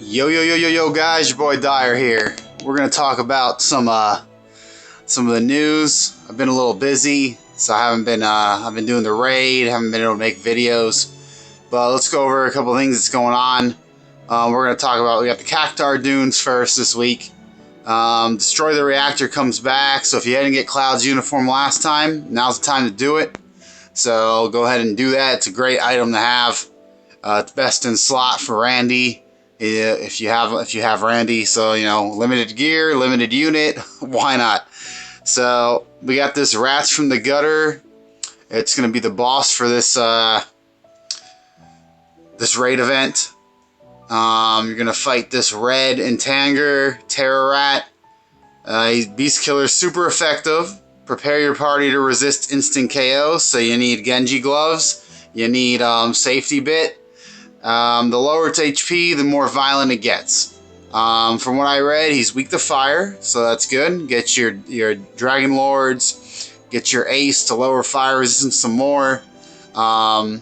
Yo yo yo yo yo guys, your boy Dyer here. We're gonna talk about some of the news. I've been a little busy, so I haven't been I've been doing the raid, haven't been able to make videos. But let's go over a couple things that's going on. We're gonna talk about, we got the Cactar Dunes first this week. Destroy the Reactor comes back, so if you didn't get Cloud's uniform last time, now's the time to do it. So go ahead and do that. It's a great item to have. It's best in slot for Randy. If you have Randy, so you know, limited gear, limited unit, why not? So we got this Rats from the Gutter. It's gonna be the boss for this this raid event. You're gonna fight this red Intanger Terror Rat. He's Beast Killer, super effective. Prepare your party to resist instant KO. So you need Genji gloves. You need safety bit. The lower its HP, the more violent it gets. From what I read, he's weak to fire, so that's good. Get your Dragon Lords, get your Ace to lower fire resistance some more. I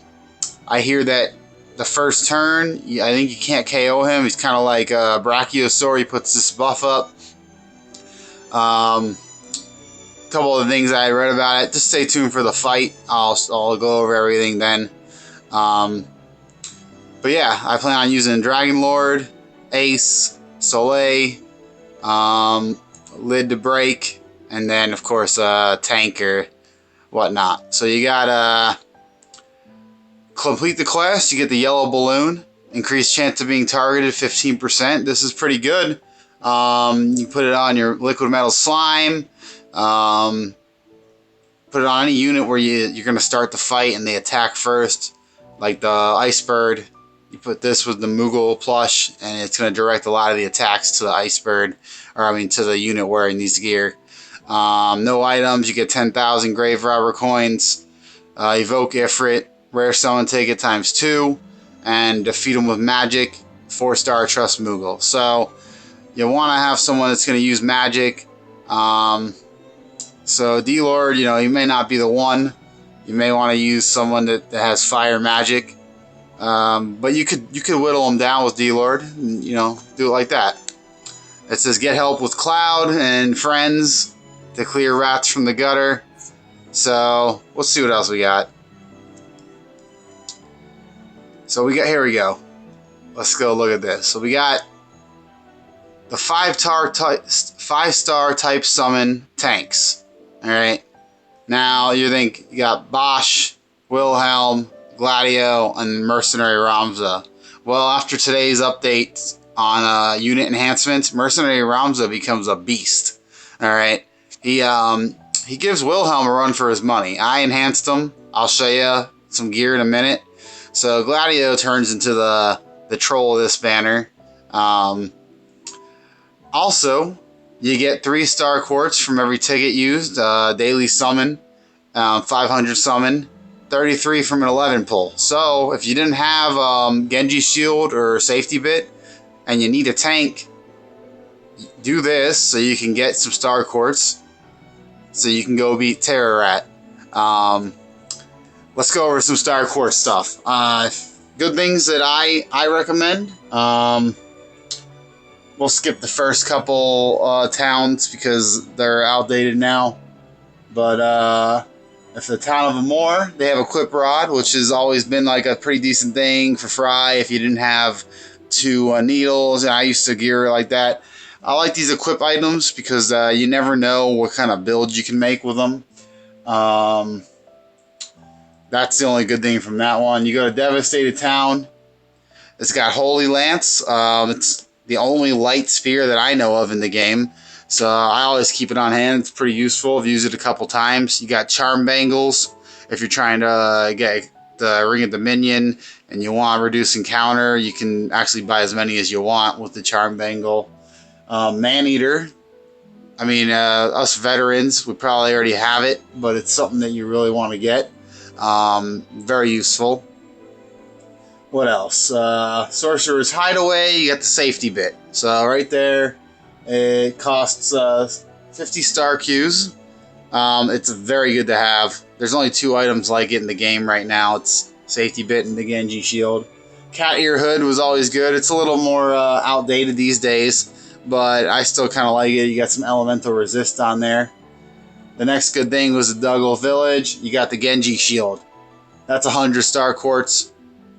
hear that the first turn, I think you can't KO him. He's kind of like Brachiosaur. He puts this buff up. Couple of the things I read about it. Just stay tuned for the fight. I'll go over everything then. But yeah, I plan on using Dragon Lord, Ace, Soleil, Lid to break, and then of course tank or whatnot. So you gotta complete the quest. You get the yellow balloon, increased chance of being targeted 15%. This is pretty good. You put it on your liquid metal slime. Put it on any unit where you're gonna start the fight and they attack first, like the Ice Bird. You put this with the Moogle plush, and it's going to direct a lot of the attacks to the Ice Bird, or I mean to the unit wearing these gear. No items, you get 10,000 Grave Robber coins. Evoke Ifrit, rare summon ticket times 2, and defeat them with magic. 4-star trust Moogle. So you want to have someone that's going to use magic. So D-Lord, you know, he may not be the one. You may want to use someone that has fire magic. But you could whittle them down with D-Lord, and, you know, do it like that. It says get help with Cloud and friends to clear Rats from the Gutter. So let's see what else we got. So here we go. Let's go look at this. So we got the 5-star type summon tanks. All right. Now you think you got Bosch, Wilhelm, Gladio, and Mercenary Ramza. Well, after today's update on unit enhancements, Mercenary Ramza becomes a beast. All right, he gives Wilhelm a run for his money. I enhanced him. I'll show you some gear in a minute. So Gladio turns into the troll of this banner. Also, you get 3-star quartz from every ticket used. Daily summon, 500 summon. 33 from an 11 pull. So if you didn't have Genji shield or safety bit and you need a tank, do this so you can get some star quartz so you can go beat Terror Rat. Let's go over some star quartz stuff. Good things that I recommend. We'll skip the first couple towns because they're outdated now, but if the Town of Amor, they have a Equip Rod, which has always been like a pretty decent thing for Fry if you didn't have 2 needles, and I used to gear like that. I like these equip items because you never know what kind of build you can make with them. That's the only good thing from that one. You go to Devastated Town. It's got Holy Lance. It's the only light spear that I know of in the game. So I always keep it on hand. It's pretty useful. I've used it a couple times. You got Charm Bangles if you're trying to get the Ring of Dominion and you want to reduce encounter. You can actually buy as many as you want with the Charm Bangle. Maneater. I mean, us veterans would probably already have it, but it's something that you really want to get. Very useful. What else? Sorcerer's Hideaway. You got the safety bit. So right there. It costs 50 star Qs. It's very good to have. There's only 2 items like it in the game right now. It's safety bit and the Genji shield. Cat ear hood was always good. It's a little more outdated these days, but I still kind of like it. You got some elemental resist on there. The next good thing was the Duggle Village. You got the Genji shield. That's 100-star quartz.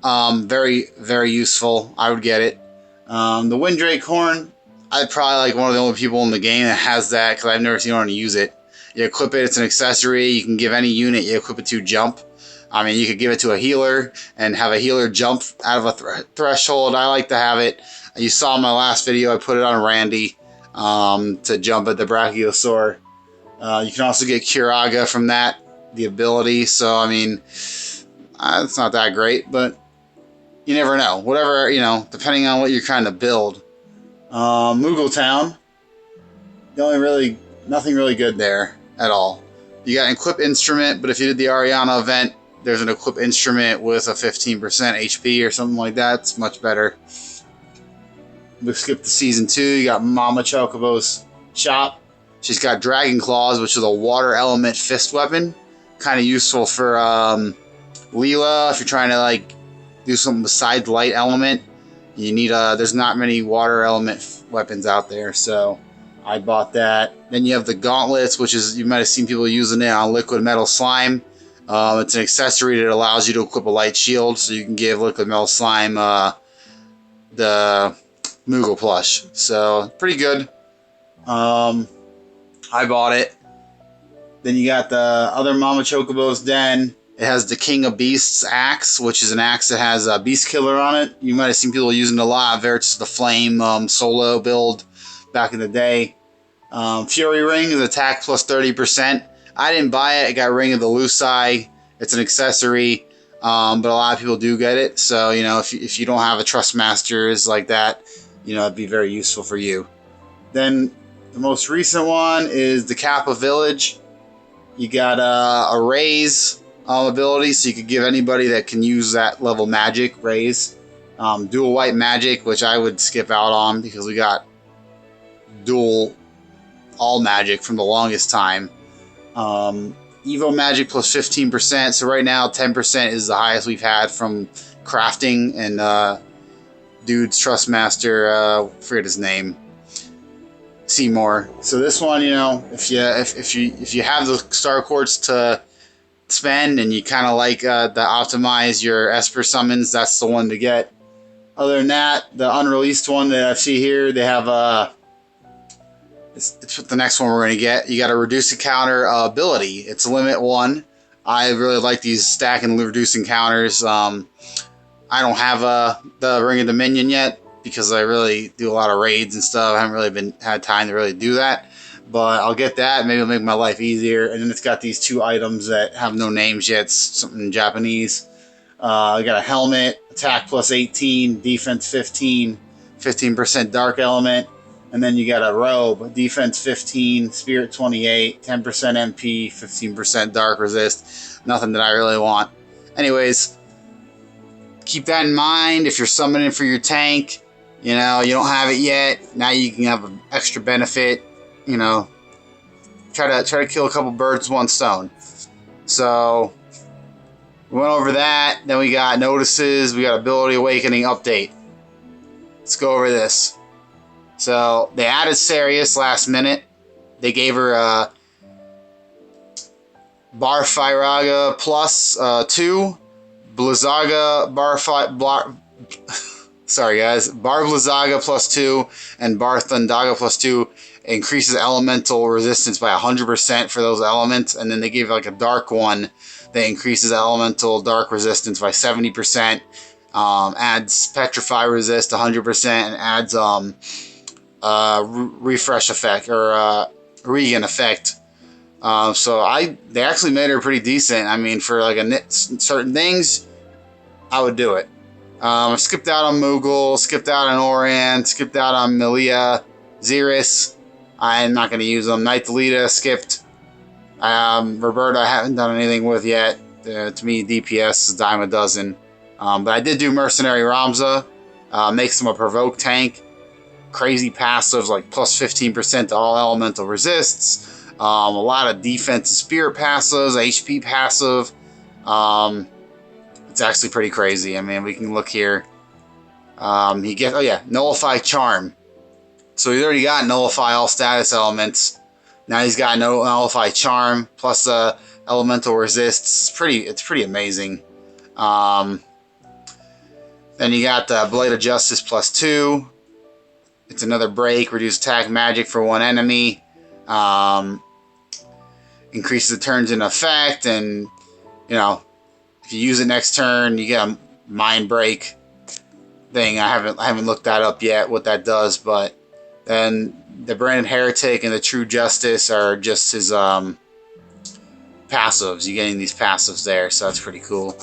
Very, very useful. I would get it. The Windrake horn, I'm probably like one of the only people in the game that has that because I've never seen anyone use it. You equip it, it's an accessory. You can give any unit you equip it to jump. I mean, you could give it to a healer and have a healer jump out of a threshold. I like to have it. You saw in my last video, I put it on Randy to jump at the Brachiosaur. You can also get Curaga from that, the ability. So, I mean, it's not that great, but you never know. Whatever, you know, depending on what you're trying to build. Moogle Town, nothing really good there at all. You got an equip instrument, but if you did the Ariana event, there's an equip instrument with a 15% HP or something like that. It's much better. We skip to Season 2. You got Mama Chocobo's shop. She's got Dragon Claws, which is a water element fist weapon. Kind of useful for Leela if you're trying to like do something besides light element. You need there's not many water element weapons out there, so I bought that. Then you have the gauntlets, which is, you might have seen people using it on liquid metal slime. It's an accessory that allows you to equip a light shield, so you can give liquid metal slime the Moogle plush. So pretty good. I bought it. Then you got the other Mama Chocobo's Den. It has the King of Beasts axe, which is an axe that has a Beast Killer on it. You might have seen people using it a lot. Versus the Flame solo build back in the day. Fury Ring is attack plus 30%. I didn't buy it. I got Ring of the Lucii. It's an accessory, but a lot of people do get it. So, you know, if you don't have a Trust Masters like that, you know, it'd be very useful for you. Then the most recent one is the Kappa Village. You got a raise ability, so you could give anybody that can use that level magic raise. Dual white magic, which I would skip out on because we got dual all magic from the longest time. Evo magic plus 15%. So right now 10% is the highest we've had from crafting, and dude's Trust Master, forget his name, Seymour. So this one, you know, if you have the star quartz to spend and you kind of like to optimize your Esper summons, that's the one to get. Other than that, the unreleased one that I see here, they have it's the next one we're going to get. You got a reduce encounter ability. It's limit 1. I really like these stack and reduce encounters. I don't have the Ring of Dominion yet because I really do a lot of raids and stuff. I haven't really had time to really do that. But I'll get that. Maybe it'll make my life easier. And then it's got these 2 items that have no names yet. It's something in Japanese. I got a helmet, attack plus 18, defense 15, 15% dark element. And then you got a robe, defense 15, spirit 28, 10% MP, 15% dark resist. Nothing that I really want. Anyways, keep that in mind. If you're summoning for your tank, you know, you don't have it yet. Now you can have an extra benefit. You know, try to kill a couple birds with one stone. So we went over that. Then we got notices. We got Ability Awakening update. Let's go over this. So they added Sarius last minute. They gave her Barfiraga plus 2, Blizzaga sorry guys, Bar Blizzaga plus 2 and Bar Thundaga plus 2 increases elemental resistance by 100% for those elements. And then they gave like a dark one that increases elemental dark resistance by 70%. Adds Petrify resist 100% and adds refresh effect or regen effect. So they actually made her pretty decent. I mean, for like certain things, I would do it. I skipped out on Moogle, skipped out on Orion, skipped out on Melia, Xeris. I'm not going to use them. Knight Delita skipped. Roberta I haven't done anything with yet. To me, DPS is a dime a dozen. But I did do Mercenary Ramza. Makes him a provoke tank. Crazy passives like plus 15% to all elemental resists. A lot of defense and spirit passives, HP passive. It's actually pretty crazy. I mean, we can look here. He gets, oh yeah, Nullify Charm. So he's already got Nullify all status elements. Now he's got Nullify Charm plus Elemental Resist. It's pretty amazing. Then you got Blade of Justice +2. It's another break. Reduce attack magic for one enemy. Increases the turns in effect, and you know, if you use it next turn, you get a mind break thing. I haven't looked that up yet, what that does, but then the Branded Heretic and the True Justice are just his passives. You're getting these passives there, so that's pretty cool.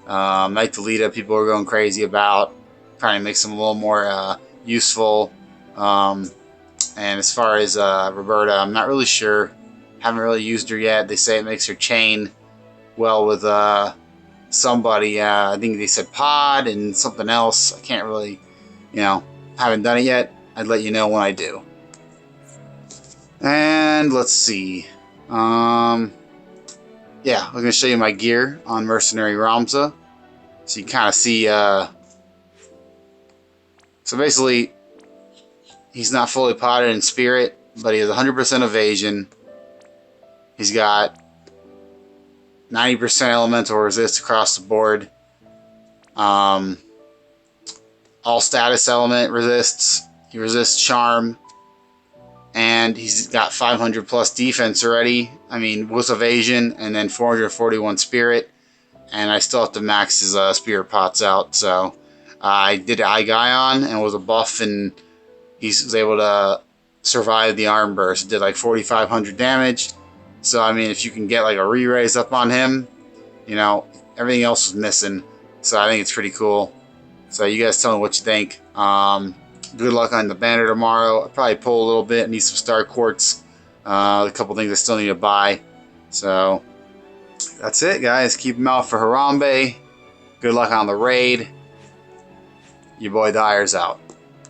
Knight Deleta, people are going crazy about. Trying to make them a little more useful. And as far as Roberta, I'm not really sure. Haven't really used her yet. They say it makes her chain well with somebody. I think they said Pod and something else. I can't really, haven't done it yet. I'd let you know when I do. And let's see. Yeah, I'm going to show you my gear on Mercenary Ramza. So you kind of see, so basically, he's not fully potted in spirit, but he has 100% evasion. He's got 90% elemental resist across the board. All status element resists. He resists charm. And he's got 500 plus defense already. I mean, with evasion, and then 441 spirit. And I still have to max his spirit pots out. So I did Eye Guy on and was a buff, and he was able to survive the arm burst. It did like 4,500 damage. So I mean, if you can get like a re-raise up on him, everything else was missing. So I think it's pretty cool. So you guys tell me what you think. Good luck on the banner tomorrow. I'll probably pull a little bit. Need some star quartz. A couple things I still need to buy. So that's it, guys. Keep them out for Harambe. Good luck on the raid. Your boy Dyer's out.